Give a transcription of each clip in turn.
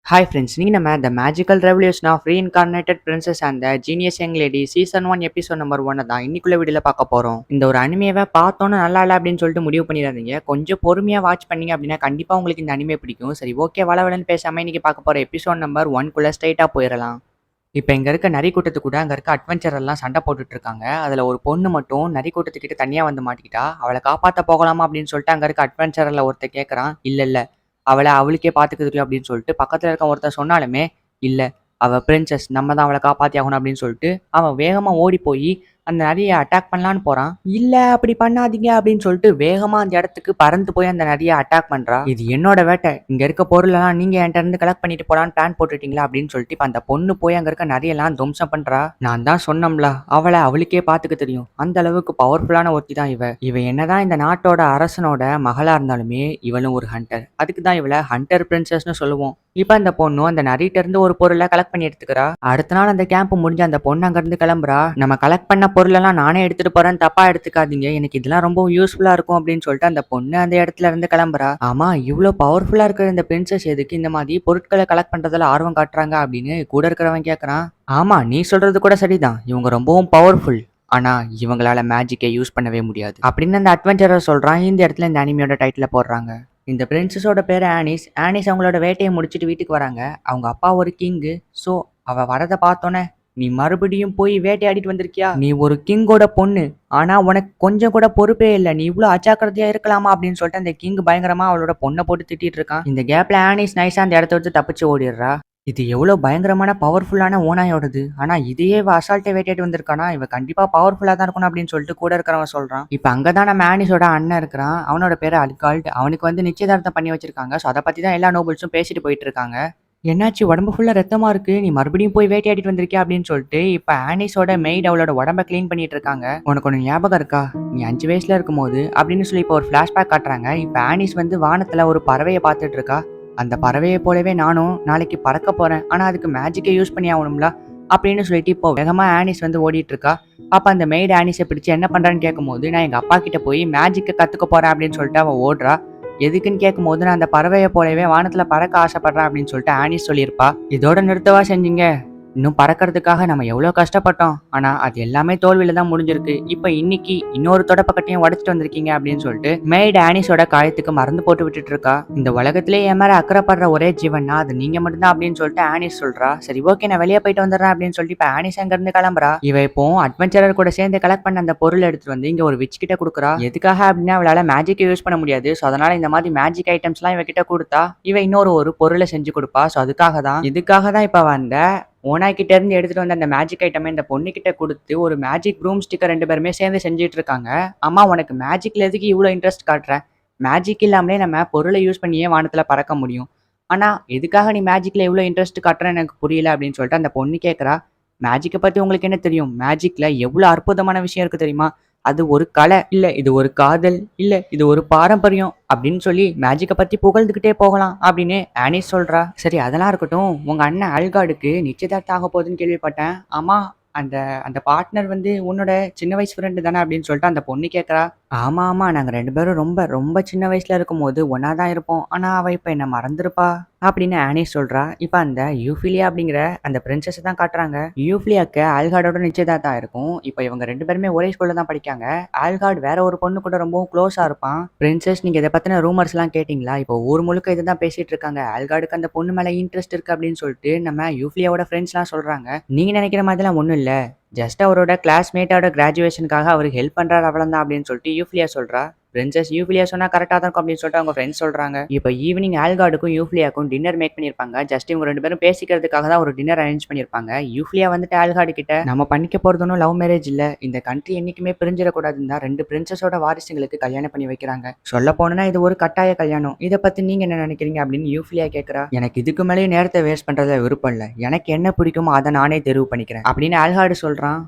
Hi friends, நீங்கள் நம்ம the magical revolution of reincarnated princess and the genius young lady season 1 episode number 1 தான் இன்னைக்குள்ள வீடியோல பார்க்க போகிறோம். இந்த ஒரு அனிமேவை பார்த்தோன்னு நல்லா இல்லை அப்படின்னு சொல்லிட்டு முடிவு பண்ணிடாதீங்க. கொஞ்சம் பொறுமையாக வாட்ச் பண்ணீங்க அப்படின்னா கண்டிப்பாக உங்களுக்கு இந்த அனிமே பிடிக்கும். சரி, ஓகே, வளவலன்னு பேசாமல் இன்னைக்கு பார்க்க போகிற எபிசோட் நம்பர் 1 ஸ்ட்ரைட்டாக போயிடலாம். இப்போ இங்கே இருக்க நரி கூட்டத்து கூட அங்கே இருக்க அட்வென்ச்சர் எல்லாம் சண்டை போட்டுட்டு இருக்காங்க. அதில் ஒரு பொண்ணு மட்டும் நரி கூட்டத்துக்கிட்ட தனியாக வந்து மாட்டிக்கிட்டா. அவளை காப்பாற்ற போகலாமா அப்படின்னு சொல்லிட்டு அங்கே இருக்க அட்வென்ச்சரில் ஒருத்தர் கேட்குறான். இல்லை, அவளுக்கே பார்த்துக்க தெரியும் அப்படின்னு சொல்லிட்டு பக்கத்தில் இருக்க ஒருத்தர் சொன்னாலுமே, இல்லை, அவள் பிரின்சஸ், நம்ம தான் அவளை காப்பாற்றி ஆகணும் அப்படின்னு சொல்லிட்டு அவன் வேகமாக ஓடி போய் அந்த நரியை அட்டாக் பண்ணலான்னு போகிறான். இல்லை, அப்படி பண்ணாதீங்க அப்படின்னு சொல்லிட்டு வேகமாக அந்த இடத்துக்கு பறந்து போய் அந்த நரியை அட்டாக் பண்ணுறா. இது என்னோட வேட்டை, இங்கே இருக்க பொருளெல்லாம் நீங்கள் என்கிட்ட இருந்து கலெக்ட் பண்ணிட்டு போகலான்னு பிளான் போட்டுட்டீங்களா அப்படின்னு சொல்லிட்டு இப்போ அந்த பொண்ணு போய் அங்கே இருக்க நரியெல்லாம் துவம்சம் பண்ணுறா. நான் தான் சொன்னோம்ல, அவளுக்கே பார்த்துக்க தெரியும், அந்த அளவுக்கு பவர்ஃபுல்லான ஒருத்தி தான் இவ என்னதான் இந்த நாட்டோட அரசனோட மகளா இருந்தாலுமே இவளும் ஒரு ஹண்டர். அதுக்கு தான் இவளை ஹண்டர் பிரின்சஸ்னு சொல்லுவோம். இப்போ அந்த பொண்ணு அந்த நரிட்ட இருந்து ஒரு பொருளை கலெக்ட் பண்ணி எடுத்துக்கிறா. அடுத்த நாள் அந்த கேம்ப் முடிஞ்சு அந்த பொண்ணு அங்கிருந்து கிளம்புறா. நம்ம கலெக்ட் பண்ண பொருளெல்லாம் நானே எடுத்துட்டு போறேன்னு தப்பா எடுத்துக்காதீங்க, எனக்கு இதெல்லாம் ரொம்ப யூஸ்ஃபுல்லா இருக்கும் அப்படின்னு சொல்லிட்டு அந்த பொண்ணு அந்த இடத்துல இருந்து கிளம்புறா. ஆமா, இவ்வளவு பவர்ஃபுல்லா இருக்கிற இந்த பிரின்சஸ் எதுக்கு இந்த மாதிரி பொருட்களை கலெக்ட் பண்றதுல ஆர்வம் காட்டுறாங்க அப்படின்னு கூட இருக்கிறவன் கேட்கறான். ஆமா, நீ சொல்றது கூட சரிதான், இவங்க ரொம்பவும் பவர்ஃபுல், ஆனா இவங்களால மேஜிக்கை யூஸ் பண்ணவே முடியாது அப்படின்னு அந்த அட்வென்ச்சரர் சொல்றான். இந்த இடத்துல இந்த அனிமியோட டைட்டில் போடுறாங்க. இந்த பிரின்சஸோட பேர் ஆனிஸ் அவங்களோட வேட்டையை முடிச்சுட்டு வீட்டுக்கு வராங்க. அவங்க அப்பா ஒரு கிங்கு. ஸோ அவள் வரதை பார்த்தோன்னே, நீ மறுபடியும் போய் வேட்டையாடிட்டு வந்திருக்கியா, நீ ஒரு கிங்கோட பொண்ணு, ஆனா உனக்கு கொஞ்சம் கூட பொறுப்பே இல்லை, நீ இவ்வளோ அஜாக்கிரதையா இருக்கலாமா அப்படின்னு சொல்லிட்டு அந்த கிங் பயங்கரமா அவளோட பொண்ணை போட்டு திட்டிட்டு இருக்கான். இந்த கேப்ல ஆனிஸ் நைஸா அந்த இடத்த வச்சு தப்பிச்சு ஓடிடுறா. இது எவ்வளோ பயங்கரமான பவர்ஃபுல்லான ஓனாயோடது, ஆனால் இதையே இவ அசால்ட்டை வேட்டையாடி வந்திருக்கானா, இவ கண்டிப்பாக பவர்ஃபுல்லாக தான் இருக்கணும் அப்படின்னு சொல்லிட்டு கூட இருக்கிறவன் சொல்கிறான். இப்போ அங்கே தான் நம்ம ஆனிஸோட அண்ணன் இருக்கிறான். அவனோட பேர் அல்கால்ட். அவனுக்கு வந்து நிச்சயதார்த்தம் பண்ணி வச்சிருக்காங்க. ஸோ அதை பற்றி தான் எல்லா நோபல்ஸும் பேசிட்டு போயிட்டு இருக்காங்க. என்னாச்சு, உடம்பு ஃபுல்லாக ரத்தமாக இருக்குது, நீ மறுபடியும் போய் வேட்டையாடிட்டு வந்திருக்கியா அப்படின்னு சொல்லிட்டு இப்போ ஆனிஸோட மெய்ட் அவளோட உடம்ப க்ளீன் பண்ணிட்டு இருக்காங்க. உனக்கு ஒன்று ஞாபகம் இருக்கா, நீ 5 வயசுல இருக்கும்போது அப்படின்னு சொல்லி இப்போ ஒரு ஃப்ளாஷ்பேக் காட்டுறாங்க. இப்போ ஆனிஸ் வந்து வானத்தில் ஒரு பறவையை பார்த்துட்டு இருக்கா. அந்த பறவையை போலவே நானும் நாளைக்கு பறக்க போறேன், ஆனா அதுக்கு மேஜிக்கை யூஸ் பண்ணி ஆகணும்ல அப்படின்னு சொல்லிட்டு இப்போ வேகமா ஆனிஸ் வந்து ஓடிட்டு இருக்கா. அப்ப அந்த மெய்டு ஆனிஸை பிடிச்சு என்ன பண்றான்னு கேட்கும்போது, நான் எங்க அப்பா கிட்ட போய் மேஜிக்கை கத்துக்க போறேன் அப்படின்னு சொல்லிட்டு அவ ஓடுறா. எதுக்குன்னு கேட்கும்போது, நான் அந்த பறவையை போலவே வானத்துல பறக்க ஆசைப்படுறேன் அப்படின்னு சொல்லிட்டு ஆனிஸ் சொல்லியிருப்பா. இதோட நிறுத்தவா செஞ்சீங்க, இன்னும் பறக்கிறதுக்காக நம்ம எவ்வளோ கஷ்டப்பட்டோம், ஆனால் அது எல்லாமே தோல்வியில தான் முடிஞ்சிருக்கு. இப்போ இன்னைக்கு இன்னொரு தொடப்பக்கட்டையும் உடச்சிட்டு வந்திருக்கீங்க அப்படின்னு சொல்லிட்டு மேய்டு ஆனிஸோட காயத்துக்கு மறந்து போட்டு விட்டுட்டு இருக்கா. இந்த உலகத்திலே என் மேலே அக்கறைப்படுற ஒரே ஜீவன்னா அது நீங்க மட்டும்தான் அப்படின்னு சொல்லிட்டு ஆனிஸ் சொல்றா. சரி, ஓகே, நான் வெளியே போயிட்டு வந்துடுறேன் அப்படின்னு சொல்லிட்டு இப்போ ஆனிஸ் அங்கிருந்து கிளம்புறா. இவ இப்போ அட்வென்ச்சரர் கூட சேர்ந்து கலெக்ட் பண்ண அந்த பொருள் எடுத்துட்டு வந்து இங்க ஒரு விச் கிட்ட கொடுக்குறா. எதுக்காக அப்படின்னா அவளால மேஜிக் யூஸ் பண்ண முடியாது. ஸோ அதனால இந்த மாதிரி மேஜிக் ஐட்டம்ஸ்லாம் இவ கிட்ட கொடுத்தா இவ இன்னொரு பொருளை செஞ்சு கொடுப்பா. ஸோ இதுக்காக தான் இப்போ வந்த ஓனாய் கிட்ட இருந்து எடுத்துட்டு வந்த அந்த மேஜிக் ஐட்டமை இந்த பொண்ணு கிட்ட கொடுத்து ஒரு மேஜிக் ப்ரூம் ஸ்டிக்கர் 2 பேருமே சேர்ந்து செஞ்சுட்டு இருக்காங்க. அம்மா, உனக்கு மேஜிக்ல எதுக்கு இவ்வளோ இன்ட்ரெஸ்ட் காட்டுற, மேஜிக் இல்லாமலே நம்ம பொருளை யூஸ் பண்ணியே வானத்துல பறக்க முடியும், ஆனா எதுக்காக நீ மேஜிக்ல இவ்வளோ இன்ட்ரெஸ்ட் காட்டுறன்னு எனக்கு புரியல அப்படின்னு சொல்லிட்டு அந்த பொண்ணு கேட்கறா. மேஜிக்கை பத்தி உங்களுக்கு என்ன தெரியும், மேஜிக்ல எவ்வளோ அற்புதமான விஷயம் இருக்கு தெரியுமா, அது ஒரு கலை இல்ல, இது ஒரு காதல் இல்ல, இது ஒரு பாரம்பரியம் அப்படின்னு சொல்லி மேஜிக்கை பத்தி புகழ்ந்துக்கிட்டே போகலாம் அப்படின்னு ஆனிஸ் சொல்றா. சரி, அதெல்லாம் இருக்கட்டும், உங்க அண்ணன் அல்காடுக்கு நிச்சயதார்த்தம் ஆக போகுதுன்னு கேள்விப்பட்டேன். ஆமா, அந்த அந்த பார்ட்னர் வந்து உன்னோட சின்ன வயசு ஃப்ரெண்டு தானே அப்படின்னு சொல்லிட்டு அந்த பொண்ணு கேட்கறா. ஆமா ஆமா, நாங்க 2 பேரும் ரொம்ப ரொம்ப சின்ன வயசுல இருக்கும் போது ஒன்னா தான் இருப்போம், ஆனா அவ இப்ப என்ன மறந்துருப்பா அப்படின்னு ஆனிஸ் சொல்றா. இப்ப அந்த யூஃபிலியா அப்படிங்கிற அந்த பிரின்சஸ் தான் காட்டுறாங்க. யூஃபிலியாக்கு ஆல்கார்டோட நிச்சயதார்த்தம் இருக்கும். இப்ப இவங்க 2 பேருமே ஒரே ஸ்கூல்ல தான் படிக்காங்க. ஆல்கார்ட் வேற ஒரு பொண்ணு கூட ரொம்பவும் க்ளோஸா இருப்பான். பிரின்சஸ், நீங்க இதை பத்தின ரூமர்ஸ் எல்லாம் கேட்டீங்களா, இப்போ ஊர் முழுக்க இதுதான் பேசிட்டு இருக்காங்க, ஆல்கார்டுக்கு அந்த பொண்ணு மேல இன்ட்ரெஸ்ட் இருக்கு அப்படின்னு சொல்லிட்டு நம்ம யூஃபிலியாவோட ஃப்ரெண்ட்ஸ் எல்லாம் சொல்றாங்க. நீங்க நினைக்கிற மாதிரிலாம் ஒண்ணும் இல்ல, ஜஸ்ட் அவரோட கிளாஸ்மேட்டோட கிராஜுவேஷனுக்காக அவருக்கு ஹெல்ப் பண்றாரு அவ்வளவுதான் அப்படின்னு சொல்லிட்டு யூஃபிலியா சொல்றா. பிரின்சஸ், யூஃபிலியா சொன்னா கரெக்டாக தான் இருக்கும் அப்படின்னு சொல்லிட்டு அவங்க ஃப்ரெண்ட்ஸ் சொல்றாங்க. இப்போ ஈவினிங் ஆல்கார்டுக்கும் யூஃபிலியாக்கும் டின்னர் மேக் பண்ணியிருப்பாங்க. ஜஸ்ட் இவங்க 2 பேரும் பேசிக்கிறதுக்காக தான் ஒரு டின்னர் அரேஞ்ச் பண்ணியிருப்பாங்க. யூஃபிலியா வந்துட்டு ஆல்கார்டு கிட்ட, நம்ம பண்ணிக்க போறது ஒன்றும் லவ் மேரேஜ் இல்ல, இந்த கண்ட்ரி என்னைக்குமே பிரிஞ்சிடக்கூடாதுன்னு தான் 2 பிரின்சஸோட வாரிசுங்களுக்கு கல்யாணம் பண்ணி வைக்கிறாங்க. சொல்ல போனா இது ஒரு கட்டாய கல்யாணம், இதை பத்தி நீங்க என்ன நினைக்கிறீங்க அப்படின்னு யூஃபிலியா கேட்கறா. எனக்கு இதுக்கு மேலேயும் நேரத்தை வேஸ்ட் பண்றதுல விருப்பம் இல்லை, எனக்கு என்ன பிடிக்குமோ அதை நானே தெரிவு பண்ணிக்கிறேன் அப்படின்னு ஆல்கார்டு சொல்றான்.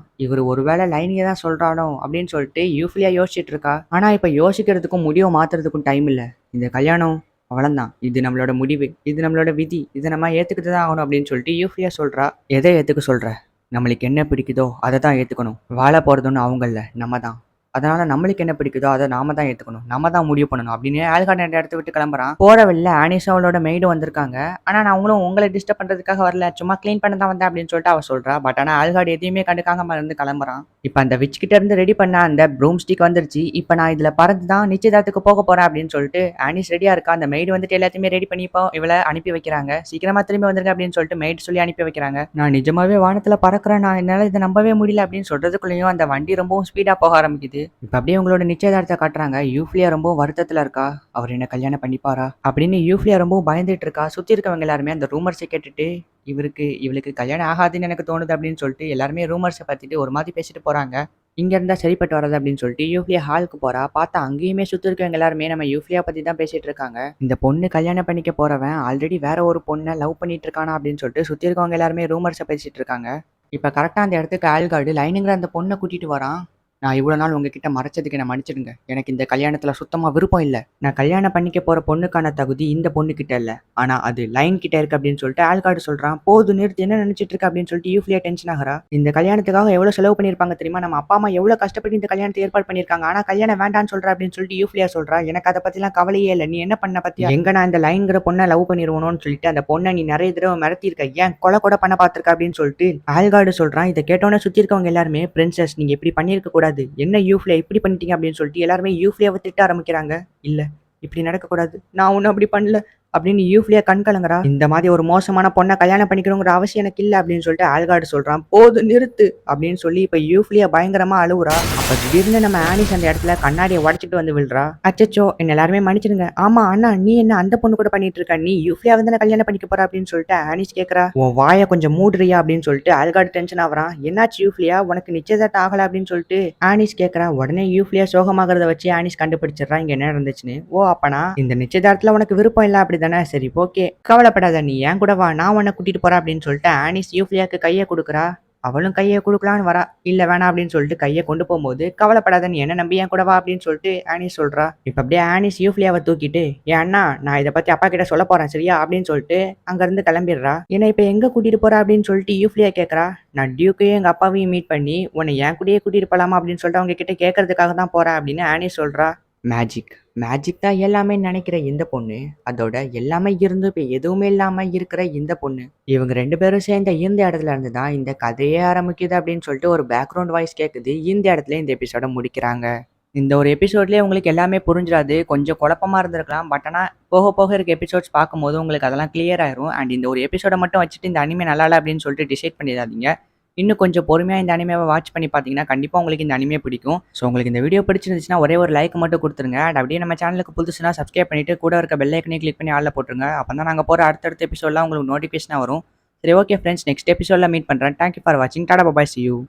இவர் ஒருவேளை லைனியை தான் சொல்றானோ அப்படின்னு சொல்லிட்டு யூஃபிலியா யோசிச்சுட்டு இருக்கா. ஆனா இப்ப யோசிக்கிறதுக்கும் முடிவை மாத்துறதுக்கும் டைம் இல்ல, இந்த கல்யாணம் அவ்வளவுதான், இது நம்மளோட முடிவு, இது நம்மளோட விதி, இதை நம்ம ஏத்துக்கிட்டு தான் ஆகணும் அப்படின்னு சொல்லிட்டு யூஃபிலியா சொல்றா. எதை ஏத்துக்க சொல்ற, நம்மளுக்கு என்ன பிடிக்குதோ அதை தான் ஏத்துக்கணும், வாழ போறதுன்னு அவங்கள நம்ம தான், அதனால நம்மளுக்கு என்ன பிடிக்குதோ அதை நாம தான் ஏத்துக்கணும். நம்ம தான் முடிவு பண்ணணும் அப்படின்னு ஆல்காட் அந்த இடத்த விட்டு கிளம்புறான். போற வழியில ஆனிஸும் அவளோட மெய்டும் வந்திருக்காங்க. ஆனா நான் அவங்களும் உங்களை டிஸ்டர்ப் பண்றதுக்காக வரல, சும்மா க்ளீன் பண்ண தான் வந்தேன் அப்படின்னு சொல்லிட்டு அவ சொல்றா. பட் ஆனா ஆல்காட் எதையுமே கண்டுக்காம இருந்து கிளம்புறான். இப்ப அந்த விச் கிட்ட இருந்து ரெடி பண்ண அந்த ப்ரூம் ஸ்டிக் வந்துருச்சு. இப்ப நான் இதுல பறந்து தான் நிச்சயதார்த்துக்கு போக போறேன் அப்படின்னு சொல்லிட்டு ஆனிஸ் ரெடியா இருக்கா. அந்த மெய்டு வந்துட்டு எல்லாத்தையுமே ரெடி பண்ணி இப்போ இவளை அனுப்பி வைக்கிறாங்க. சீக்கிரமா திரும்பி வந்துருங்க அப்படின்னு சொல்லிட்டு மெய்டு சொல்லி அனுப்பி வைக்கிறாங்க. நான் நிஜமாவே வானத்துல பறக்கிறேன், நான் என்னால இதை நம்பவே முடியல அப்படின்னு சொல்றதுக்குள்ளேயும் அந்த வண்டி ரொம்பவும் ஸ்பீடா போக ஆரம்பிக்குது. இப்ப அப்படியே உங்களோட நிச்சயதார்த்தத்தை காட்டுறாங்க. யூஃப்லியா ரொம்பவும் வருத்தத்துல இருக்கா. அவர் என்ன கல்யாணம் பண்ணிப்பாரா அப்படின்னு யூஃப்லியா ரொம்பவும் பயந்துட்டு இருக்கா. சுத்தி இருக்கவங்க எல்லாருமே அந்த ரூமர்ஸை கேட்டுட்டு இவளுக்கு கல்யாணம் ஆகாதுன்னு எனக்கு தோணுது அப்படின்னு சொல்லிட்டு எல்லாருமே ரூமர்ஸை பத்திட்டு ஒரு மாதிரி பேசிட்டு போறாங்க. இங்க இருந்தா சரிப்பட்டு வராது அப்படின்னு சொல்லிட்டு யூஃப்லியா ஹாலுக்கு போறா. பார்த்தா அங்கேயுமே சுத்தி இருக்கவங்க எல்லாருமே நம்ம யூஃப்லியா பத்தி தான் பேசிட்டு இருக்காங்க. இந்த பொண்ணு கல்யாணம் பண்ணிக்க போறவன் ஆல்ரெடி வேற ஒரு பொண்ணை லவ் பண்ணிட்டு இருக்கானா அப்படின்னு சொல்லிட்டு சுத்தி இருக்கவங்க எல்லாருமே ரூமர்ஸை பேசிட்டு இருக்காங்க. இப்ப கரெக்டா அந்த இடத்துக்கு ஆல்கார்டு லைனுங்கிற அந்த பொண்ணை கூட்டிட்டு வரான். நான் இவ்வளோ நாள் உங்ககிட்ட மறைச்சதுக்கு என்ன மன்னிச்சிடுங்க. எனக்கு இந்த கல்யாணத்துல சுத்தமா விருப்பம் இல்லை. நான் கல்யாணம் பண்ணிக்க போற பொண்ணுக்கான தகுதி இந்த பொண்ணு கிட்ட இல்லை, ஆனா அது லைன் கிட்ட இருக்கு அப்படின்னு சொல்லிட்டு ஆல்கார்டு சொல்றான். போது நிறுத்தி, என்ன நினைச்சிட்டு இருக்க அப்படின்னு சொல்லிட்டு யூஃப்லியா டென்ஷன் ஆகிறா. இந்த கல்யாணத்துக்காக எவ்வளவு செலவு பண்ணியிருப்பாங்க தெரியுமா, நம்ம அப்பா அம்மா எவ்வளவு கஷ்டப்பட்டு இந்த கல்யாணத்தை ஏற்பாடு பண்ணியிருக்காங்க, ஆனா கல்யாணம் வேண்டான்னு சொல்ற அப்படின்னு சொல்லிட்டு யூஃப்லியா சொல்றா. எனக்கு அதை பத்திலாம் கவலையே இல்லை, நீ என்ன பண்ண பத்தியா, எங்க நான் இந்த லைன்கிற பொண்ணை லவ் பண்ணிடுவோன்னு சொல்லிட்டு அந்த பொண்ணை நீ நிறைய தடவை மிரட்டியிருக்க, ஏன் கொலை கூட பண்ண பார்த்திருக்க அப்படின்னு சொல்லிட்டு ஆல்கார்டு சொல்றான். இதை கேட்டோன்னே சுத்தி இருக்கவங்க எல்லாருமே பிரின்சஸ் நீங்க இப்படி பண்ணியிருக்க கூடாது, என்ன யூஃப்லியா இப்படி பண்ணிட்டீங்க அப்படின்னு சொல்லிட்டு எல்லாருமே யூஃப்லியாவை திட்ட ஆரம்பிக்கிறாங்க. இல்ல இப்படி நடக்கக்கூடாது, நான் ஒன்றும் அப்படி பண்ணல அப்படின்னு யூஃப்லியா கண் கலங்குறா. இந்த மாதிரி ஒரு மோசமான பொண்ணை கல்யாணம் பண்ணிக்கணுங்கிற அவசியம் எனக்கு இல்லை அப்படின்னு சொல்லிட்டு ஆல்கார்டு சொல்றான். போது நிறுத்து அப்படின்னு சொல்லி இப்ப யூஃப்லியா பயங்கரமா அழுவுறா. அப்ப திடீர்னு நம்ம ஆனிஸ் அந்த இடத்துல கண்ணாடியை உடச்சிட்டு வந்து விழுறா. அச்சச்சோ என்ன எல்லாருமே மன்னிச்சிடுங்க. ஆமா அண்ணா, நீ என்ன அந்த பொண்ணு கூட பண்ணிட்டு இருக்க, நீ யூஃப்லியா வந்து கல்யாணம் பண்ணிக்க போற அப்படின்னு சொல்லிட்டு ஆனிஸ் கேட்கறா. உன் வாயை கொஞ்சம் மூடுறியா அப்படின்னு சொல்லிட்டு ஆல்கார்டு டென்ஷன் ஆகுறான். என்னாச்சு யூஃப்லியா, உனக்கு நிச்சயதார்த்தம் ஆகல அப்படின்னு சொல்லிட்டு ஆனிஸ் கேட்கறா. உடனே யூஃப்லியா சோகமாகறத வச்சு ஆனிஸ் கண்டுபிடிச்சிடறா இங்க என்ன இருந்துச்சுன்னு. ஓ அப்பனா இந்த நிச்சயதார்த்தத்துல உனக்கு விருப்பம் இல்லை அப்படி தானே, சரி ஓகே கவலைப்படாத, நீ ஏன் கூட வா, நான் உன்னை கூட்டிட்டு போறேன் அப்படின்னு சொல்லிட்டு ஆனிஸ் யூஃப்லியாக்கு கையை கொடுக்குறா. அவளும் கையை கொடுக்கலான்னு வரா. இல்ல வேணாம் அப்படின்னு சொல்லிட்டு கையை கொண்டு போகும்போது கவலைப்படாத, நீ என்ன நம்பி ஏன் கூட வா அப்படின்னு சொல்லிட்டு ஆனிஸ் சொல்றா. இப்ப அப்படியே ஆனிஸ் யூஃப்லியாவை தூக்கிட்டு ஏன் அண்ணா நான் இதை பத்தி அப்பா கிட்ட சொல்ல போறேன் சரியா அப்படின்னு சொல்லிட்டு அங்க இருந்து கிளம்பிடுறா. ஏன்னா இப்ப எங்க கூட்டிட்டு போறா அப்படின்னு சொல்லிட்டு யூஃப்லியா கேட்கறா. நான் டியூக்கையும் எங்க அப்பாவையும் மீட் பண்ணி உன்னை என் கூடயே கூட்டிட்டு போலாமா அப்படின்னு சொல்லிட்டு அவங்க கிட்ட கேட்கறதுக்காக தான் போறேன் அப்படின்னு ஆனிஸ் சொல்றா. மேஜிக் மேஜிக் தான் எல்லாமே நினைக்கிற இந்த பொண்ணு, அதோட எல்லாமே இருந்து இப்போ எதுவுமே இல்லாம இருக்கிற இந்த பொண்ணு, இவங்க 2 பேரும் சேர்ந்த இந்த இடத்துல இருந்து தான் இந்த கதையே ஆரம்பிக்குது அப்படின்னு சொல்லிட்டு ஒரு பேக்ரவுண்ட் வாய்ஸ் கேட்குது. இந்த இடத்துல இந்த எபிசோட முடிக்கிறாங்க. இந்த ஒரு எபிசோட்லேயே உங்களுக்கு எல்லாமே புரிஞ்சிடாது, கொஞ்சம் குழப்பமா இருந்திருக்கலாம். பட் ஆனால் போக போக இருக்க எபிசோட்ஸ் பார்க்கும்போது உங்களுக்கு அதெல்லாம் கிளியர் ஆயிரும். அண்ட் இந்த ஒரு எபிசோட மட்டும் வச்சுட்டு இந்த அனிமே நல்லா இல்லை அப்படின்னு சொல்லிட்டு டிசைட் பண்ணிடாதீங்க. இன்னும் கொஞ்சம் பொறுமையாக இந்த அனிமேவை வாட்ச் பண்ணி பார்த்தீங்கன்னா கண்டிப்பாக உங்களுக்கு இந்த அனிமே பிடிக்கும். ஸோ உங்களுக்கு இந்த வீடியோ பிடிச்சிருந்துச்சுன்னா ஒரே ஒரு லைக் மட்டும் கொடுத்துருங்க. அண்ட் அப்படியே நம்ம சேனலுக்கு புதுசுனா சப்ஸ்கிரைப் பண்ணிட்டு கூட இருக்க பெல் ஐக்கனே கிளிக் பண்ணி ஆளில் போட்டுருங்க. அப்போ தான் நாங்கள் போகிற அடுத்தடுத்த எபிசோட்லாம் உங்களுக்கு நோட்டிஃபிகேஷனாக வரும். சரி ஓகே ஃப்ரெண்ட்ஸ், நெக்ஸ்ட் எபிசோடில் மீட் பண்ணுறேன். தேங்க்யூ ஃபார் வாட்சிங். Tata bye, see you.